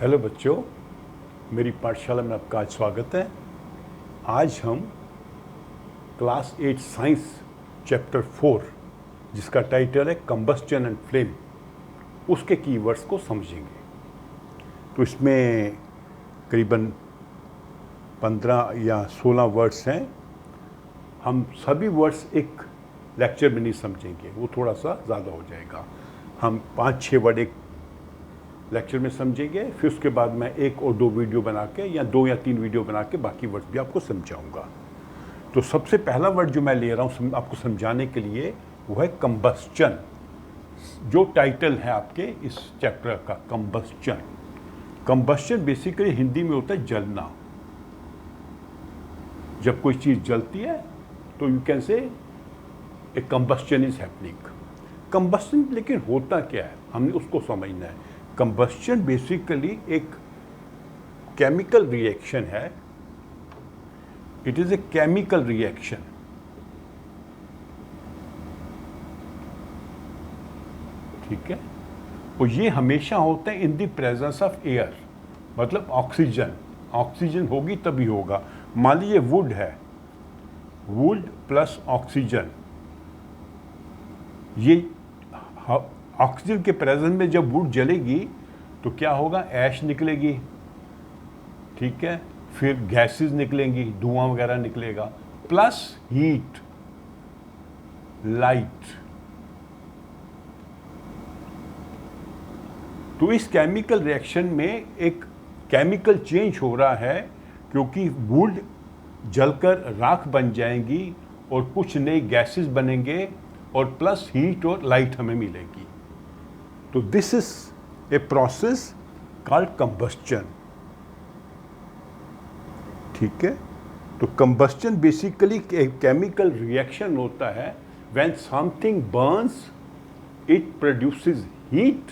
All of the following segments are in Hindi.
हेलो बच्चों, मेरी पाठशाला में आपका आज स्वागत है। आज हम क्लास 8 साइंस चैप्टर 4 जिसका टाइटल है कंबस्चन एंड फ्लेम, उसके कीवर्ड्स को समझेंगे। तो इसमें करीबन 15 या 16 वर्ड्स हैं। हम सभी वर्ड्स एक लेक्चर में नहीं समझेंगे, वो थोड़ा सा ज़्यादा हो जाएगा। हम 5-6 वर्ड एक लेक्चर में समझेंगे, फिर उसके बाद मैं 1 और 2 वीडियो बना के या 2 या 3 वीडियो बना के बाकी वर्ड भी आपको समझाऊंगा। तो सबसे पहला वर्ड जो मैं ले रहा हूँ आपको समझाने के लिए वो है कंबस्चन, जो टाइटल है आपके इस चैप्टर का, कंबस्चन। कंबस्चन बेसिकली हिंदी में होता है जलना। जब कोई चीज़ जलती है तो you can say A combustion is happening. Combustion लेकिन होता क्या है, हमने उसको समझना है। कंबस्चन बेसिकली एक केमिकल रिएक्शन है। It is a chemical reaction. ठीक है, और ये हमेशा होता है in the presence of air, मतलब ऑक्सीजन। ऑक्सीजन होगी तभी होगा। मान लीजिए वुड है, वुड प्लस ऑक्सीजन, ये ऑक्सीजन के प्रेजेंस में जब वुड जलेगी तो क्या होगा, ऐश निकलेगी। ठीक है, फिर गैसेस निकलेंगी, धुआं वगैरह निकलेगा, प्लस हीट, लाइट। तो इस केमिकल रिएक्शन में एक केमिकल चेंज हो रहा है, क्योंकि वुड जलकर राख बन जाएंगी और कुछ नए गैसेस बनेंगे और प्लस हीट और लाइट हमें मिलेगी। तो this is a process called combustion. ठीक है, तो कंबस्चन बेसिकली एक केमिकल रिएक्शन होता है। When something burns it produces heat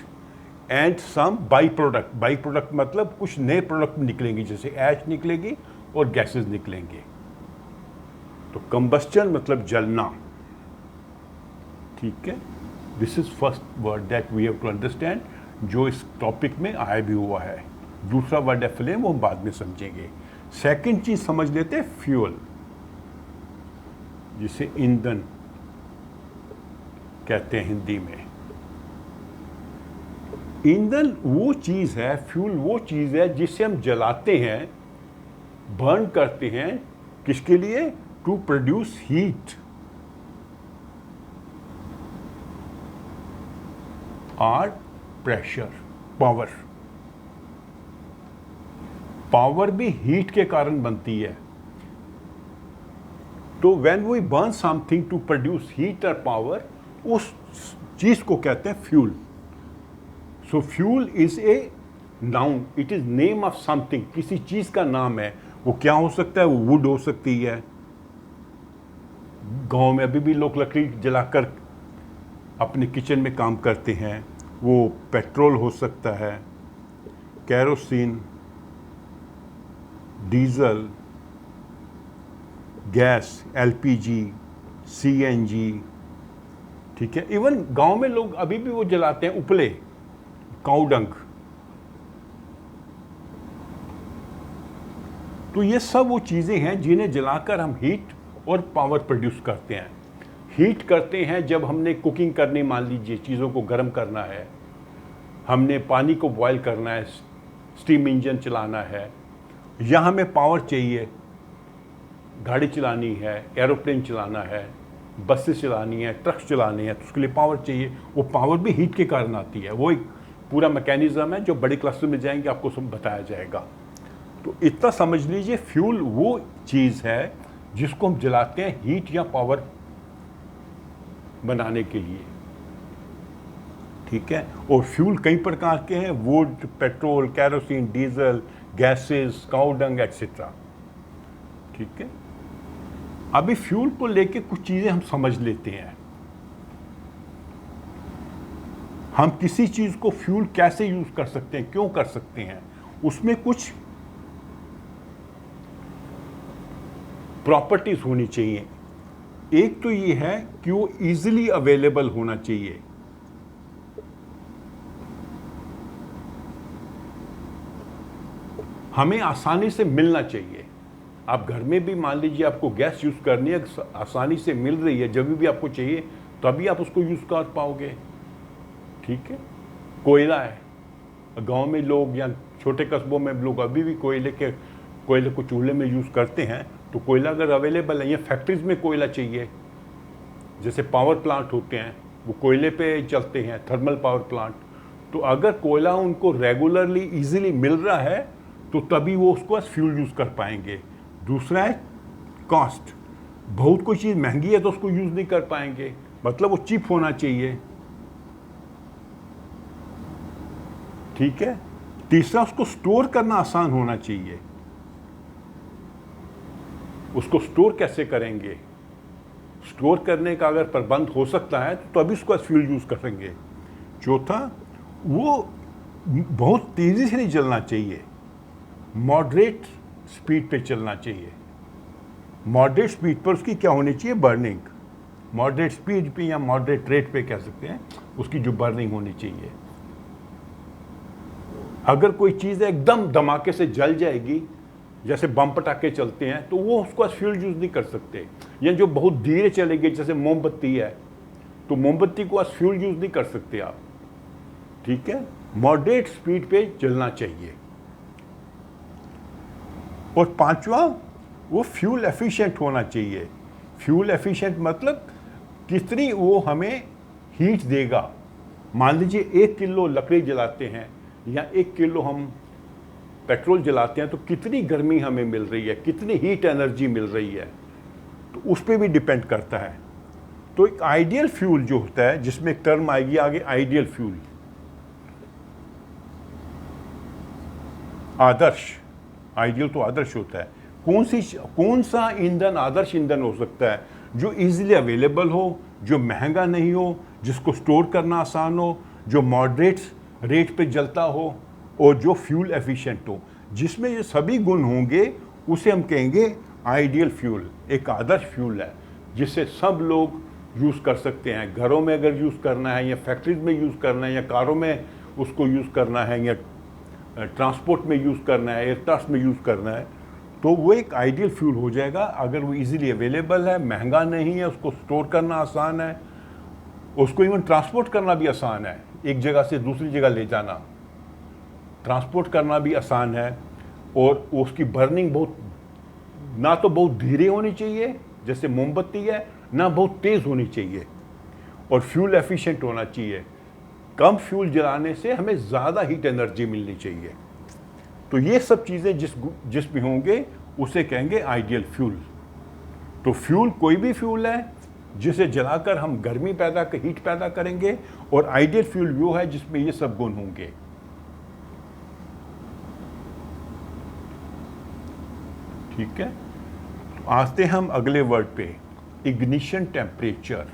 and some by product. By product मतलब कुछ नए प्रोडक्ट निकलेंगे, जैसे ऐश निकलेगी और गैसेस निकलेंगे। तो कंबस्चन मतलब जलना। ठीक है, this is first word that we have to understand, जो इस टॉपिक में आया भी हुआ है। दूसरा वर्ड है फ्लेम, वो हम बाद में समझेंगे। सेकंड चीज समझ लेते हैं, फ्यूल, जिसे ईंधन कहते हैं हिंदी में। ईंधन वो चीज है, फ्यूल वो चीज है जिसे हम जलाते हैं, बर्न करते हैं। किसके लिए? टू प्रोड्यूस हीट और प्रेशर, पावर। पावर भी हीट के कारण बनती है। तो when we burn something to produce heat और पावर, उस चीज को कहते हैं fuel. So fuel is a noun, it is name of something, किसी चीज का नाम है। वो क्या हो सकता है? वो वुड हो सकती है। गांव में अभी भी लोग लकड़ी जलाकर अपने किचन में काम करते हैं। वो पेट्रोल हो सकता है, kerosene, diesel, gas, LPG, CNG. ठीक है, इवन गांव में लोग अभी भी वो जलाते हैं, उपले, काउडंग। तो ये सब वो चीज़ें हैं जिन्हें जलाकर हम हीट और पावर प्रोड्यूस करते हैं। हीट करते हैं जब हमने कुकिंग करनी, मान लीजिए चीज़ों को गर्म करना है, हमने पानी को बॉयल करना है, स्टीम इंजन चलाना है, या हमें पावर चाहिए, गाड़ी चलानी है, एरोप्लेन चलाना है, बसेस चलानी है, ट्रक्स चलाने हैं, तो उसके लिए पावर चाहिए। वो पावर भी हीट के कारण आती है। वो एक पूरा मैकेनिज्म है जो बड़ी क्लासेस में जाएंगे आपको सब बताया जाएगा। तो इतना समझ लीजिए, फ्यूल वो चीज़ है जिसको हम जलाते हैं हीट या पावर बनाने के लिए। ठीक है, और फ्यूल कई प्रकार के हैं, would, petrol, kerosene, diesel, gases, cow dung etcetera. ठीक है, अभी फ्यूल को लेके कुछ चीज़ें हम समझ लेते हैं। हम किसी चीज़ को फ्यूल कैसे यूज़ कर सकते हैं, क्यों कर सकते हैं, उसमें कुछ प्रॉपर्टीज होनी चाहिए। एक तो ये है कि वो इजीली अवेलेबल होना चाहिए। हमें आसानी से मिलना चाहिए। आप घर में भी मान लीजिए आपको गैस यूज़ करनी है, आसानी से मिल रही है, जब भी आपको चाहिए तभी आप उसको यूज़ कर पाओगे। ठीक है, कोयला है, गांव में लोग या छोटे कस्बों में लोग अभी भी कोयले को चूल्हे में यूज़ करते हैं। तो कोयला अगर अवेलेबल है, या फैक्ट्रीज में कोयला चाहिए, जैसे पावर प्लांट होते हैं वो कोयले पे चलते हैं, थर्मल पावर प्लांट। तो अगर कोयला उनको रेगुलरली इजीली मिल रहा है तो तभी वो उसको एज फ्यूल यूज़ कर पाएंगे। दूसरा है कॉस्ट, बहुत कोई चीज़ महंगी है तो उसको यूज़ नहीं कर पाएंगे, मतलब वो चीप होना चाहिए। ठीक है, तीसरा उसको स्टोर करना आसान होना चाहिए। उसको स्टोर कैसे करेंगे, स्टोर करने का अगर प्रबंध हो सकता है तो तभी उसको फ्यूल यूज़ करेंगे। चौथा, वो बहुत तेज़ी से नहीं चलना चाहिए, मॉडरेट स्पीड पे चलना चाहिए। मॉडरेट स्पीड पर उसकी क्या होनी चाहिए, बर्निंग। मॉडरेट स्पीड पे या मॉडरेट रेट पे कह सकते हैं, उसकी जो बर्निंग होनी चाहिए। अगर कोई चीज़ एकदम धमाके से जल जाएगी, जैसे बम पटाखे चलते हैं, तो वो उसको एज फ्यूल यूज़ नहीं कर सकते। या जो बहुत धीरे चलेगी, जैसे मोमबत्ती है, तो मोमबत्ती को एज फ्यूल यूज़ नहीं कर सकते आप। ठीक है, मॉडरेट स्पीड पे चलना चाहिए। और पांचवा, वो फ्यूल एफिशिएंट होना चाहिए। फ्यूल एफिशिएंट मतलब कितनी वो हमें हीट देगा। मान लीजिए 1 किलो लकड़ी जलाते हैं या 1 किलो हम पेट्रोल जलाते हैं, तो कितनी गर्मी हमें मिल रही है, कितनी हीट एनर्जी मिल रही है, तो उस पर भी डिपेंड करता है। तो एक आइडियल फ्यूल जो होता है, जिसमें एक टर्म आएगी आगे, आइडियल फ्यूल, आदर्श। आइडियल तो आदर्श होता है। कौन सा ईंधन आदर्श ईंधन हो सकता है, जो इजीली अवेलेबल हो, जो महंगा नहीं हो, जिसको स्टोर करना आसान हो, जो मॉडरेट रेट पे जलता हो, और जो फ्यूल एफिशिएंट हो। जिसमें ये सभी गुण होंगे उसे हम कहेंगे आइडियल फ्यूल। एक आदर्श फ्यूल है जिसे सब लोग यूज़ कर सकते हैं। घरों में अगर यूज़ करना है, या फैक्ट्रीज में यूज़ करना है, या कारों में उसको यूज़ करना है, या ट्रांसपोर्ट में यूज़ करना है, एयरक्राफ्ट में यूज़ करना है, तो वो एक आइडियल फ्यूल हो जाएगा। अगर वो इजीली अवेलेबल है, महंगा नहीं है, उसको स्टोर करना आसान है, उसको इवन ट्रांसपोर्ट करना भी आसान है, एक जगह से दूसरी जगह ले जाना, ट्रांसपोर्ट करना भी आसान है। और उसकी बर्निंग ना तो बहुत धीरे होनी चाहिए जैसे मोमबत्ती है, ना बहुत तेज़ होनी चाहिए, और फ्यूल एफिशिएंट होना चाहिए। कम फ्यूल जलाने से हमें ज़्यादा हीट एनर्जी मिलनी चाहिए। तो ये सब चीज़ें जिसमें होंगे उसे कहेंगे आइडियल फ्यूल। तो फ्यूल कोई भी फ्यूल है जिसे जलाकर हम गर्मी हीट पैदा करेंगे, और आइडियल फ्यूल वो है जिसमें ये सब गुण होंगे। ठीक है, तो आते हम अगले वर्ड पे, इग्निशन टेम्परेचर।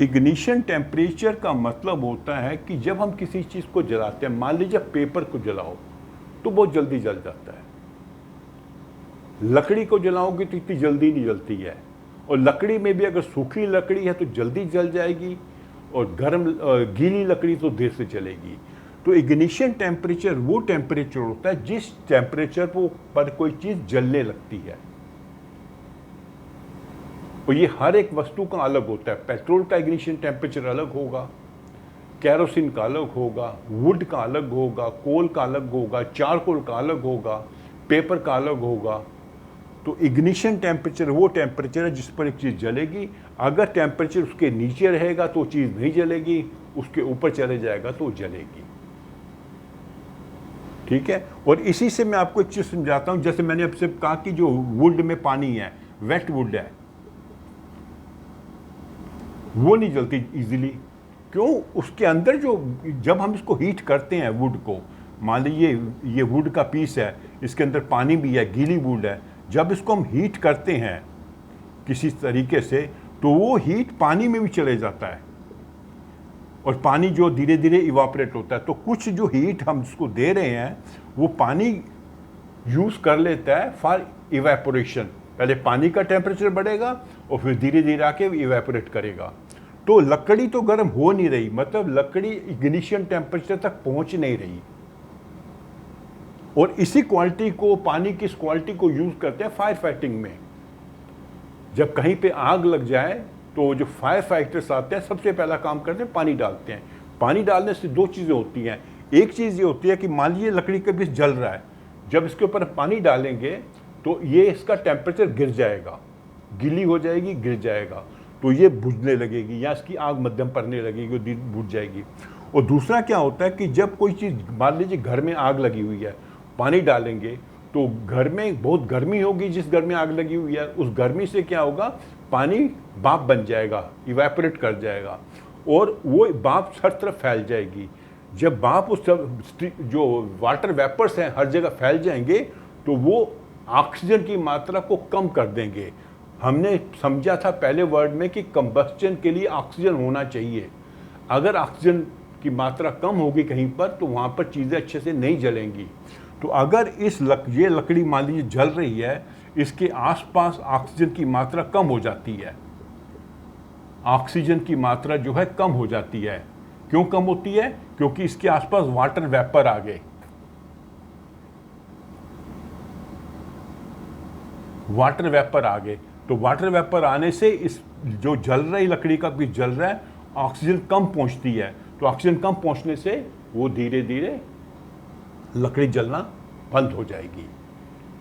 इग्निशन टेम्परेचर का मतलब होता है कि जब हम किसी चीज़ को जलाते हैं, मान लीजिए पेपर को जलाओ तो बहुत जल्दी जल जाता है, लकड़ी को जलाओगे तो इतनी जल्दी नहीं जलती है, और लकड़ी में भी अगर सूखी लकड़ी है तो जल्दी जल जाएगी, और गीली लकड़ी तो देर से जलेगी। तो इग्निशन टेम्परेचर वो टेम्परेचर होता है जिस टेम्परेचर पर कोई चीज़ जलने लगती है। और ये हर एक वस्तु का अलग होता है। पेट्रोल का इग्निशन टेम्परेचर अलग होगा, कैरोसिन का अलग होगा, वुड का अलग होगा, कोल का अलग होगा, चारकोल का अलग होगा, पेपर का अलग होगा। तो इग्निशन टेम्परेचर वो टेम्परेचर है जिस पर एक चीज़ जलेगी। अगर टेम्परेचर उसके नीचे रहेगा तो चीज़ नहीं जलेगी, उसके ऊपर चले जाएगा तो जलेगी। ठीक है, और इसी से मैं आपको एक चीज़ समझाता हूँ। जैसे मैंने आपसे कहा कि जो वुड में पानी है, वेट वुड है, वो नहीं जलती इजीली। क्यों? उसके अंदर जब हम इसको हीट करते हैं वुड को, मान लीजिए ये वुड का पीस है, इसके अंदर पानी भी है, गीली वुड है, जब इसको हम हीट करते हैं किसी तरीके से, तो वो हीट पानी में भी चले जाता है, और पानी जो धीरे धीरे इवापोरेट होता है। तो कुछ जो हीट हम जिसको दे रहे हैं वो पानी यूज़ कर लेता है फॉर इवेपोरेशन। पहले पानी का टेम्परेचर बढ़ेगा और फिर धीरे धीरे आके इवेपोरेट करेगा। तो लकड़ी तो गर्म हो नहीं रही, मतलब लकड़ी इग्निशन टेम्परेचर तक पहुंच नहीं रही। और इसी क्वालिटी को, पानी की इस क्वालिटी को यूज करते हैं फायर फाइटिंग में। जब कहीं पे आग लग जाए तो जो फायर फाइटर्स आते हैं सबसे पहला काम करते हैं पानी डालते हैं। पानी डालने से दो चीज़ें होती हैं। एक चीज़ ये होती है कि मान लीजिए लकड़ी के बीच जल रहा है, जब इसके ऊपर पानी डालेंगे तो ये इसका टेम्परेचर गिर जाएगा, गीली हो जाएगी, गिर जाएगा, तो ये बुझने लगेगी या इसकी आग मध्यम पड़ने लगेगी, बुझ जाएगी। और दूसरा क्या होता है कि जब कोई चीज़, मान लीजिए घर में आग लगी हुई है, पानी डालेंगे तो घर में बहुत गर्मी होगी, जिस घर में आग लगी हुई है उस गर्मी से क्या होगा, पानी भाप बन जाएगा, इवेपोरेट कर जाएगा और वो भाप हर तरफ फैल जाएगी। जब भाप उस जो वाटर वेपर्स हैं हर जगह फैल जाएंगे तो वो ऑक्सीजन की मात्रा को कम कर देंगे। हमने समझा था पहले वर्ड में कि कंबस्चन के लिए ऑक्सीजन होना चाहिए। अगर ऑक्सीजन की मात्रा कम होगी कहीं पर तो वहाँ पर चीज़ें अच्छे से नहीं जलेंगी। तो अगर ये लकड़ी मान लीजिए जल रही है, इसके आसपास ऑक्सीजन की मात्रा कम हो जाती है, ऑक्सीजन की मात्रा जो है कम हो जाती है। क्यों कम होती है? क्योंकि इसके आसपास वाटर वेपर आ गए। वाटर वेपर आ गए तो वाटर वेपर आने से इस जो जल रही लकड़ी का पीस जल रहा है, ऑक्सीजन कम पहुंचती है। तो ऑक्सीजन कम पहुंचने से वो धीरे धीरे लकड़ी जलना बंद हो जाएगी।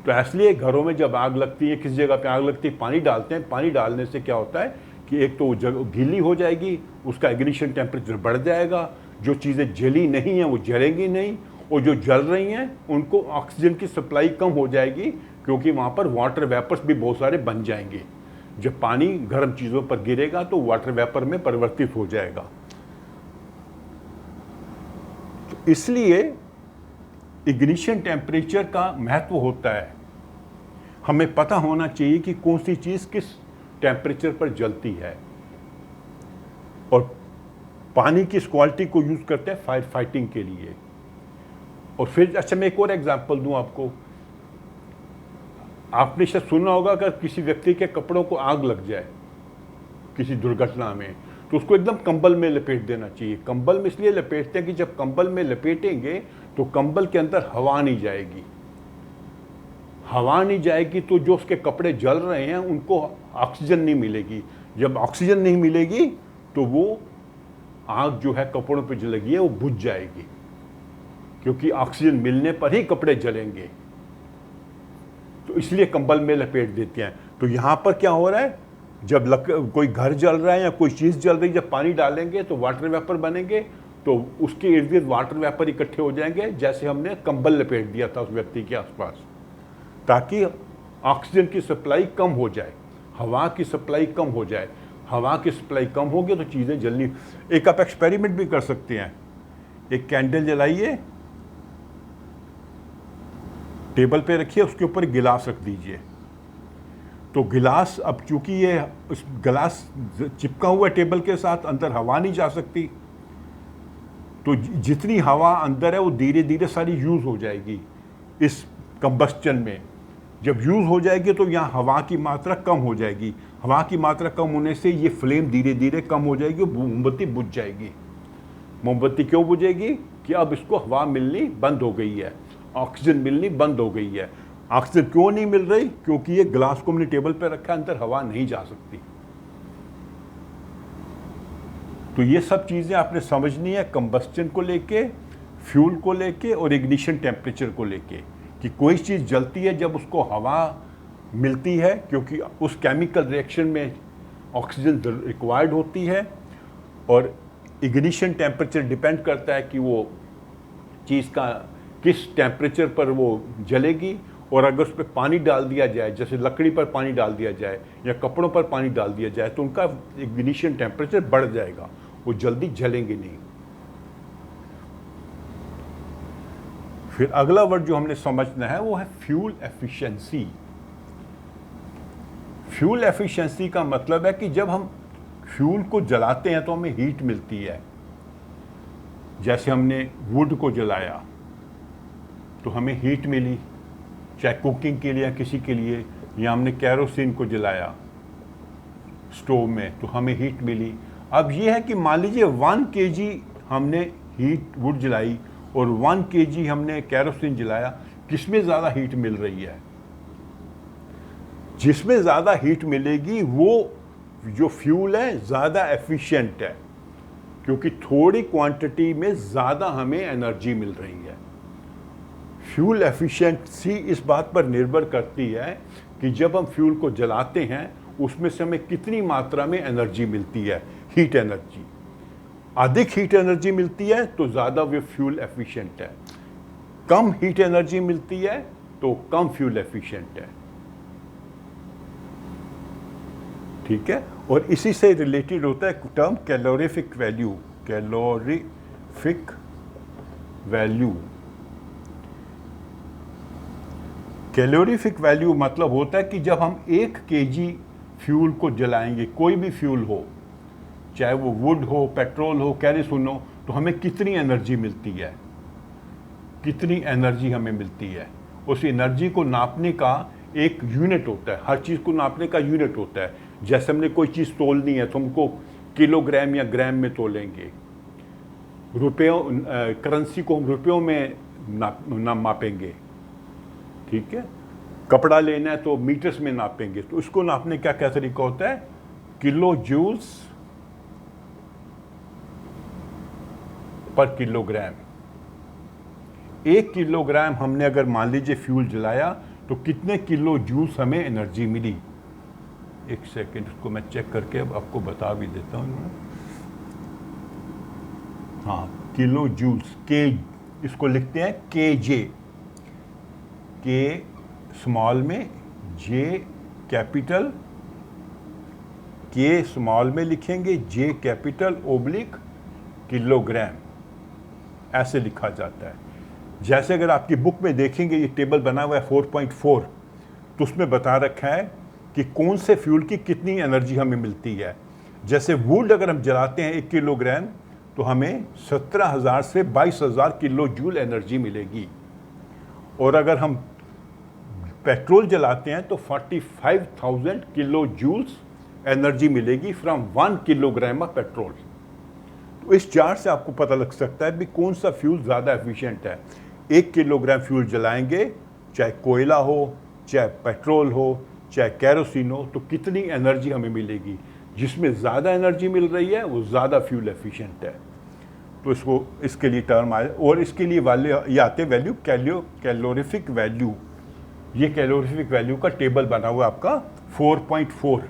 तो इसलिए घरों में जब आग लगती है, किसी जगह पे आग लगती है, पानी डालते हैं। पानी डालने से क्या होता है कि एक तो वो जगह गीली हो जाएगी, उसका इग्निशन टेम्परेचर बढ़ जाएगा, जो चीज़ें जली नहीं हैं वो जलेंगी नहीं, और जो जल रही हैं उनको ऑक्सीजन की सप्लाई कम हो जाएगी क्योंकि वहाँ पर वाटर वेपर्स भी बहुत सारे बन जाएंगे। जब पानी गर्म चीज़ों पर गिरेगा तो वाटर वेपर में परिवर्तित हो जाएगा। तो इसलिए इग्निशन टेम्परेचर का महत्व होता है। हमें पता होना चाहिए कि कौन सी चीज़ किस टेम्परेचर पर जलती है। और पानी की इस क्वालिटी को यूज़ करते हैं फायर फाइटिंग के लिए। और फिर अच्छा मैं एक और एग्जांपल दूं आपको। आपने शायद सुना होगा अगर किसी व्यक्ति के कपड़ों को आग लग जाए किसी दुर्घटना में, तो उसको एकदम कंबल में लपेट देना चाहिए। कंबल में इसलिए लपेटते हैं कि जब कंबल में लपेटेंगे तो कंबल के अंदर हवा नहीं जाएगी। हवा नहीं जाएगी तो जो उसके कपड़े जल रहे हैं उनको ऑक्सीजन नहीं मिलेगी। जब ऑक्सीजन नहीं मिलेगी तो वो आग जो है कपड़ों पे जलेगी है वो बुझ जाएगी, क्योंकि ऑक्सीजन मिलने पर ही कपड़े जलेंगे। तो इसलिए कंबल में लपेट देते हैं। तो यहाँ पर क्या हो रहा है, जब कोई घर जल रहा है या कोई चीज़ जल रही है, जब पानी डालेंगे तो वाटर वेपर बनेंगे, तो उसके इर्द गिर्द वाटर वेपर इकट्ठे हो जाएंगे, जैसे हमने कंबल लपेट दिया था उस व्यक्ति के आसपास, ताकि ऑक्सीजन की सप्लाई कम हो जाए, हवा की सप्लाई कम हो जाए। हवा की सप्लाई कम होगी तो चीज़ें जल्दी। एक आप एक्सपेरिमेंट भी कर सकते हैं। एक कैंडल जलाइए, टेबल पे रखिए, उसके ऊपर गिलास रख दीजिए। तो गिलास, अब चूंकि ये उस गिलास चिपका हुआ है टेबल के साथ, अंदर हवा नहीं जा सकती, तो जितनी हवा अंदर है वो धीरे धीरे सारी यूज़ हो जाएगी इस कंबस्चन में। जब यूज़ हो जाएगी तो यहाँ हवा की मात्रा कम हो जाएगी। हवा की मात्रा कम होने से ये फ्लेम धीरे धीरे कम हो जाएगी, मोमबत्ती बुझ जाएगी। मोमबत्ती क्यों बुझेगी? कि अब इसको हवा मिलनी बंद हो गई है, ऑक्सीजन मिलनी बंद हो गई है। ऑक्सीजन क्यों नहीं मिल रही? क्योंकि ये ग्लास को हमने टेबल पर रखा है, अंदर हवा नहीं जा सकती। तो ये सब चीज़ें आपने समझनी है कंबस्चन को लेके, फ्यूल को लेके और इग्निशन टेम्परेचर को लेके, कि कोई चीज़ जलती है जब उसको हवा मिलती है, क्योंकि उस केमिकल रिएक्शन में ऑक्सीजन रिक्वायर्ड होती है, और इग्निशन टेम्परेचर डिपेंड करता है कि वो चीज़ का किस टेम्परेचर पर वो जलेगी। और अगर उस पर पानी डाल दिया जाए, जैसे लकड़ी पर पानी डाल दिया जाए या कपड़ों पर पानी डाल दिया जाए, तो उनका इग्निशन टेम्परेचर बढ़ जाएगा, वो जल्दी जलेंगे नहीं। फिर अगला वर्ड जो हमने समझना है वो है फ्यूल एफिशिएंसी। फ्यूल एफिशिएंसी का मतलब है कि जब हम फ्यूल को जलाते हैं तो हमें हीट मिलती है। जैसे हमने वुड को जलाया तो हमें हीट मिली, चाहे कुकिंग के लिए या किसी के लिए, या हमने कैरोसिन को जलाया स्टोव में तो हमें हीट मिली। अब ये है कि मान लीजिए 1 kg हमने हीट वुड जलाई और 1 kg हमने कैरोसिन जलाया, किसमें ज़्यादा हीट मिल रही है? जिसमें ज़्यादा हीट मिलेगी वो जो फ्यूल है ज़्यादा एफिशिएंट है, क्योंकि थोड़ी क्वांटिटी में ज़्यादा हमें एनर्जी मिल रही है। फ्यूल एफिशिएंसी इस बात पर निर्भर करती है कि जब हम फ्यूल को जलाते हैं उसमें से हमें कितनी मात्रा में एनर्जी मिलती है, हीट एनर्जी। अधिक हीट एनर्जी मिलती है तो ज़्यादा वो फ्यूल एफिशिएंट है, कम हीट एनर्जी मिलती है तो कम फ्यूल एफिशिएंट है। ठीक है, और इसी से रिलेटेड होता है term calorific value. Calorific value, calorific value मतलब होता है कि जब हम 1 kg फ्यूल को जलाएंगे, कोई भी फ्यूल हो, चाहे वो वुड हो, पेट्रोल हो, कैरोसिन हो, तो हमें कितनी एनर्जी मिलती है, कितनी एनर्जी हमें मिलती है। उस एनर्जी को नापने का एक यूनिट होता है, हर चीज़ को नापने का यूनिट होता है। जैसे हमने कोई चीज़ तोलनी है तो हमको किलोग्राम या ग्राम में तोलेंगे, रुपयों करेंसी को हम रुपयों में मापेंगे। ठीक है, कपड़ा लेना है तो मीटर्स में नापेंगे। तो उसको नापने का क्या तरीका होता है? किलो जूल्स पर किलोग्राम। 1 किलोग्राम हमने अगर मान लीजिए फ्यूल जलाया तो कितने किलो जूल्स हमें एनर्जी मिली? एक सेकेंड, इसको मैं चेक करके अब आपको बता भी देता हूँ। हाँ, किलो जूल्स, के, इसको लिखते हैं के जे, के स्मॉल में, जे कैपिटल, के स्मॉल में लिखेंगे, जे कैपिटल ओब्लिक किलोग्राम, ऐसे लिखा जाता है। जैसे अगर आपकी बुक में देखेंगे ये टेबल बना हुआ है 4.4, तो उसमें बता रखा है कि कौन से फ्यूल की कितनी एनर्जी हमें मिलती है। जैसे वुड अगर हम जलाते हैं 1 किलोग्राम तो हमें 17,000 से 22,000 किलो जूल एनर्जी मिलेगी, और अगर हम पेट्रोल जलाते हैं तो 45,000 किलो जूल्स एनर्जी मिलेगी फ्रॉम 1 किलोग्राम ऑफ पेट्रोल। तो इस चार्ट से आपको पता लग सकता है भी कौन सा फ्यूल ज़्यादा एफिशिएंट है। 1 किलोग्राम फ्यूल जलाएंगे, चाहे कोयला हो, चाहे पेट्रोल हो, चाहे कैरोसिन हो, तो कितनी एनर्जी हमें मिलेगी। जिसमें ज़्यादा एनर्जी मिल रही है वो ज़्यादा फ्यूल एफिशिएंट है। तो इसको, इसके लिए टर्म आए, और इसके लिए वाले ये आते वैल्यू कैलोरीफिक वैल्यू। ये कैलोरीफिक वैल्यू का टेबल बना हुआ है आपका 4.4,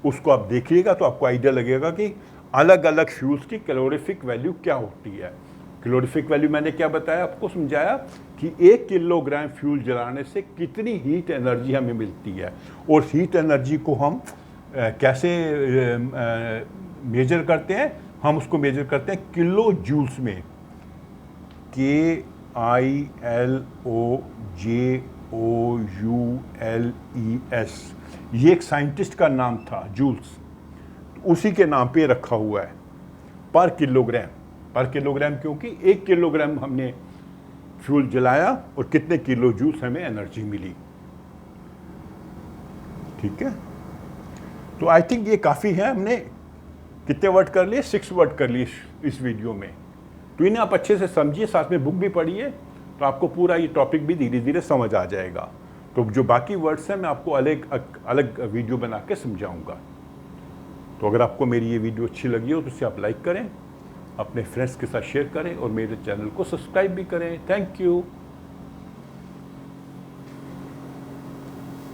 उसको आप देखिएगा तो आपको आइडिया लगेगा कि अलग अलग फ्यूल्स की कैलोरीफिक वैल्यू क्या होती है। कैलोरीफिक वैल्यू मैंने क्या बताया आपको, समझाया कि 1 किलोग्राम फ्यूल जलाने से कितनी हीट एनर्जी हमें मिलती है, और हीट एनर्जी को हम कैसे मेजर करते हैं? हम उसको मेजर करते हैं किलो जूल्स में, KILOJOULES। ये एक साइंटिस्ट का नाम था, जूल्स, उसी के नाम पे रखा हुआ है पर किलोग्राम। पर किलोग्राम क्योंकि 1 किलोग्राम हमने फ्यूल जलाया और कितने किलो जूल्स हमें एनर्जी मिली। ठीक है, तो आई थिंक ये काफ़ी है। हमने कितने वर्ड कर लिए? 6 वर्ड कर लिए इस वीडियो में। तो इन्हें आप अच्छे से समझिए, साथ में बुक भी पढ़िए, तो आपको पूरा ये टॉपिक भी धीरे धीरे समझ आ जाएगा। तो जो बाकी वर्ड्स हैं मैं आपको अलग वीडियो बना के समझाऊँगा। तो अगर आपको मेरी ये वीडियो अच्छी लगी हो तो इसे आप लाइक करें, अपने फ्रेंड्स के साथ शेयर करें और मेरे चैनल को सब्सक्राइब भी करें। Thank you.